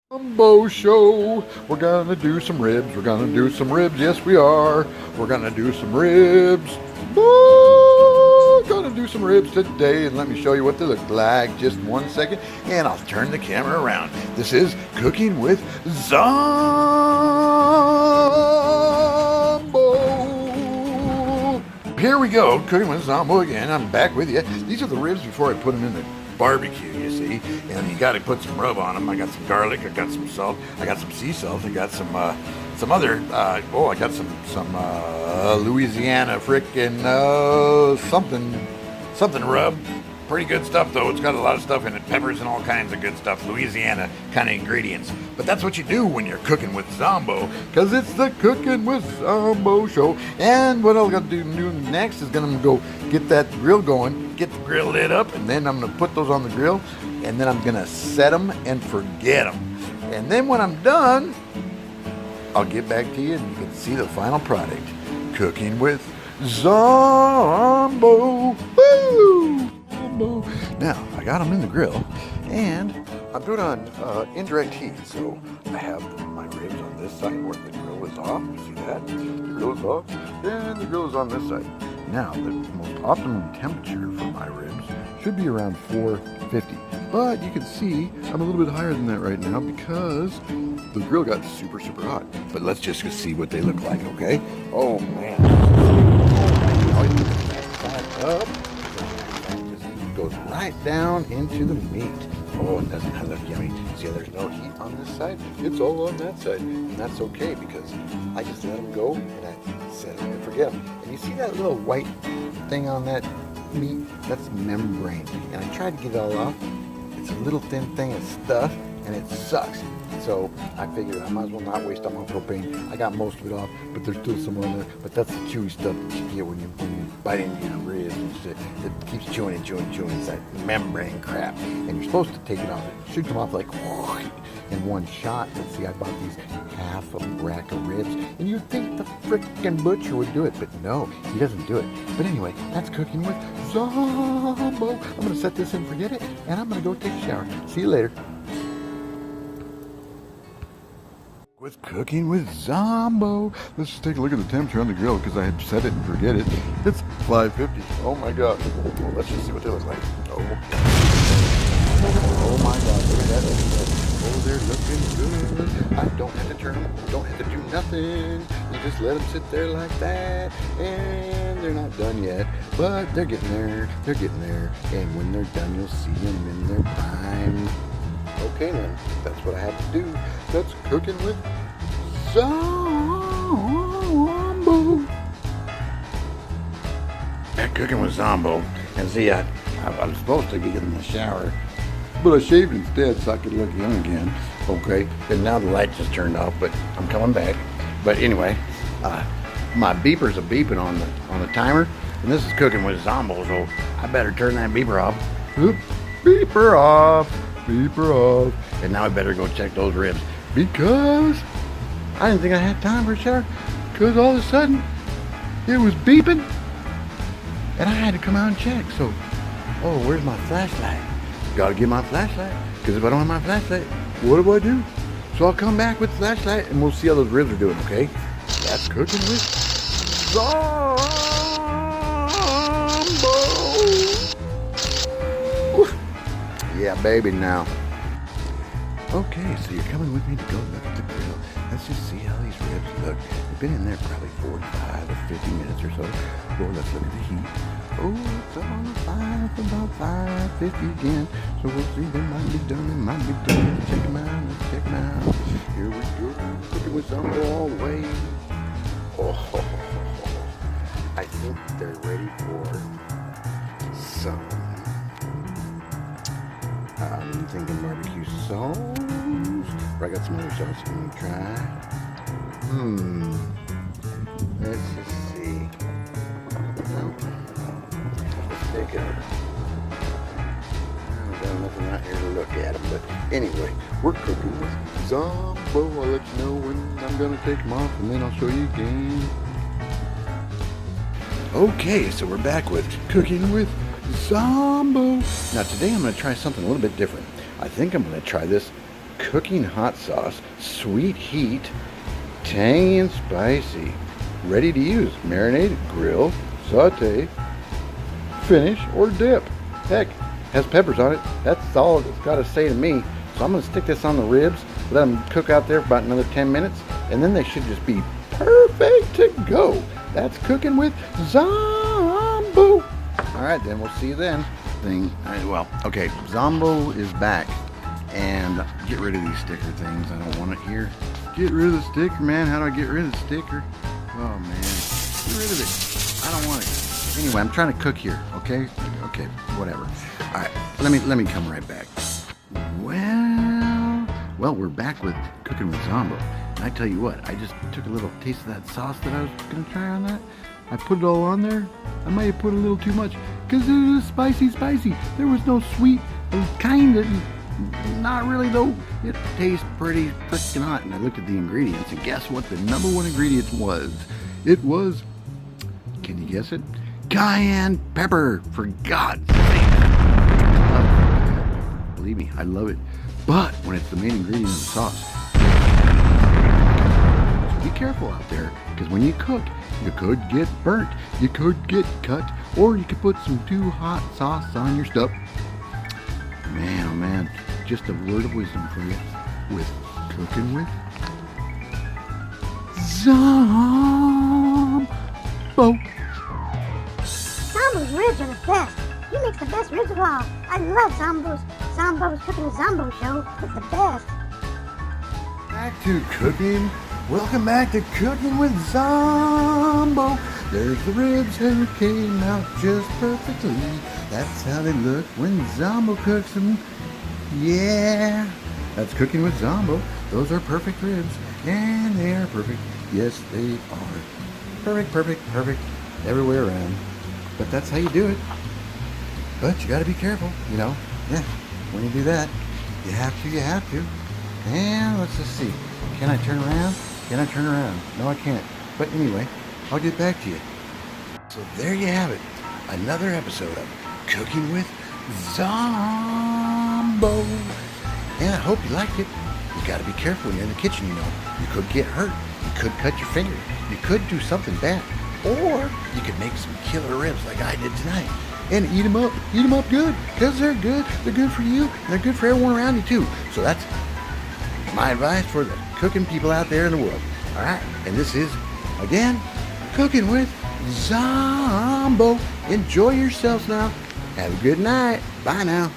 Zombo show. We're gonna do some ribs. We're gonna do some ribs. Yes, we are. We're gonna do some ribs. Gonna do some ribs today, and let me show you what they look like. Just 1 second, and I'll turn the camera around. This is Cooking with Zombo. Here we go, Cooking with Zombo again. I'm back with you. These are the ribs before I put them in the barbecue, you see, and you got to put some rub on them. I got some garlic, I got some salt, I got some sea salt, I got some other I got some Louisiana frickin' something rub. Pretty good stuff though. It's got a lot of stuff in it, peppers and all kinds of good stuff, Louisiana kind of ingredients. But that's what you do when you're cooking with Zombo, because it's the Cooking with Zombo show. And what I'm gonna do next is gonna go get that grill going, get the grill lit up, and then I'm gonna put those on the grill, and then I'm gonna set them and forget them. And then when I'm done, I'll get back to you and you can see the final product. Cooking with Zombo. Woo! Now, I got them in the grill, and I'm doing it on indirect heat. So I have my ribs on this side where the grill is off. You see that? The grill is off, and the grill is on this side. Now, the most optimum temperature for my ribs should be around 450. But you can see I'm a little bit higher than that right now because the grill got super, super hot. But let's just see what they look like, okay? Oh, man. Now you put that side up. Goes right down into the meat. Oh, and doesn't that look yummy? See how there's no heat on this side? It's all on that side. And that's okay because I just let them go and I set them and forget them. And you see that little white thing on that meat? That's membrane. And I tried to get it all off. It's a little thin thing of stuff and it sucks. So I figured I might as well not waste all my propane. I got most of it off, but there's still some on there. But that's the chewy stuff that you get when you bite into your ribs and shit. It keeps chewing and chewing and chewing. It's that membrane crap. And you're supposed to take it off. It should come off like in one shot. But see, I bought these half a rack of ribs. And you'd think the frickin' butcher would do it. But no, he doesn't do it. But anyway, that's Cooking with Zombo. I'm going to set this and forget it. And I'm going to go take a shower. See you later. With Cooking with Zombo. Let's just take a look at the temperature on the grill because I had set it and forget it. It's 550. Oh my god. Well, let's just see what they look like. Oh my god. Look at that. Oh, they're looking good. I don't have to turn them. Don't have to do nothing. You just let them sit there like that. And they're not done yet. But they're getting there. They're getting there. And when they're done, you'll see them in their prime. Okay then, that's what I have to do. That's Cooking with Zombo. At Cooking with Zombo. And see, I was supposed to get in the shower, but I shaved instead so I could look young again. Okay, and now the light just turned off, but I'm coming back. But anyway, my beepers are beeping on the timer, and this is Cooking with Zombo, so I better turn that beeper off. Oop, beeper off. Beeper off. And now I better go check those ribs because I didn't think I had time for a shower because all of a sudden it was beeping and I had to come out and check. So, oh, where's my flashlight? Gotta get my flashlight because if I don't have my flashlight, what do? So I'll come back with the flashlight and we'll see how those ribs are doing, okay? That's Cooking with Zombo. Yeah, baby, now. Okay, so you're coming with me to go look at the grill. Let's just see how these ribs look. They've been in there probably 45 or 50 minutes or so. Oh, let's look at the heat. Oh, it's on the fire for about 550 again. So we'll see. They might be done. They might be done. Let's check them out. Let's check them out. Here we go. Cooking with Zombo all the way. Oh, I think they're ready for some. I'm thinking barbecue sauce. But I got some other sauce I'm gonna try. Let's just see. Let's take it. I've got nothing out here to look at them, but anyway, we're cooking with Zombo. I'll let you know when I'm gonna take them off, and then I'll show you again. Okay, so we're back with Cooking with Zombo. Now today I'm going to try something a little bit different. I think I'm going to try this cooking hot sauce, sweet heat, tangy and spicy. Ready to use. Marinate, grill, saute, finish, or dip. Heck, has peppers on it. That's all it's got to say to me. So I'm going to stick this on the ribs, let them cook out there for about another 10 minutes, and then they should just be perfect to go. That's cooking with Zombo. All right, then we'll see you then. Okay, Zombo is back, and get rid of these sticker things. I don't want it here. Get rid of the sticker, man. How do I get rid of the sticker? Oh man, get rid of it. I don't want it. Anyway, I'm trying to cook here. Okay, whatever. All right, let me come right back. Well, we're back with cooking with Zombo. And I tell you what, I just took a little taste of that sauce that I was gonna try on that. I put it all on there. I might have put a little too much because it was spicy. There was no sweet. It was kind of, not really though. It tastes pretty freaking hot. And I looked at the ingredients, and guess what the number one ingredient was? It was, can you guess it? Cayenne pepper, for God's sake. Believe me, I love it. But when it's the main ingredient of the sauce, so be careful out there, because when you cook, you could get burnt, you could get cut, or you could put some too hot sauce on your stuff. Man, oh man, just a word of wisdom for you with cooking with Zombo. Zombo's ribs are the best. He makes the best ribs of all. I love Zombo's Cooking with Zombo show. It's the best. Back to cooking. Welcome back to Cooking with Zombo. There's the ribs and it came out just perfectly. That's how they look when Zombo cooks them. Yeah, that's Cooking with Zombo. Those are perfect ribs, and they are perfect. Yes, they are. Perfect. Everywhere around. But that's how you do it. But you got to be careful, you know. Yeah, when you do that, you have to. And let's just see. Can I turn around? No, I can't. But anyway, I'll get back to you. So there you have it. Another episode of Cooking with Zombo. And I hope you liked it. You got to be careful when you're in the kitchen, you know. You could get hurt. You could cut your finger. You could do something bad. Or you could make some killer ribs like I did tonight. And eat them up good, because they're good for you, and they're good for everyone around you too. So that's my advice for the cooking people out there in the world. All right, and this is, again, Cooking with Zombo. Enjoy yourselves now. Have a good night. Bye now.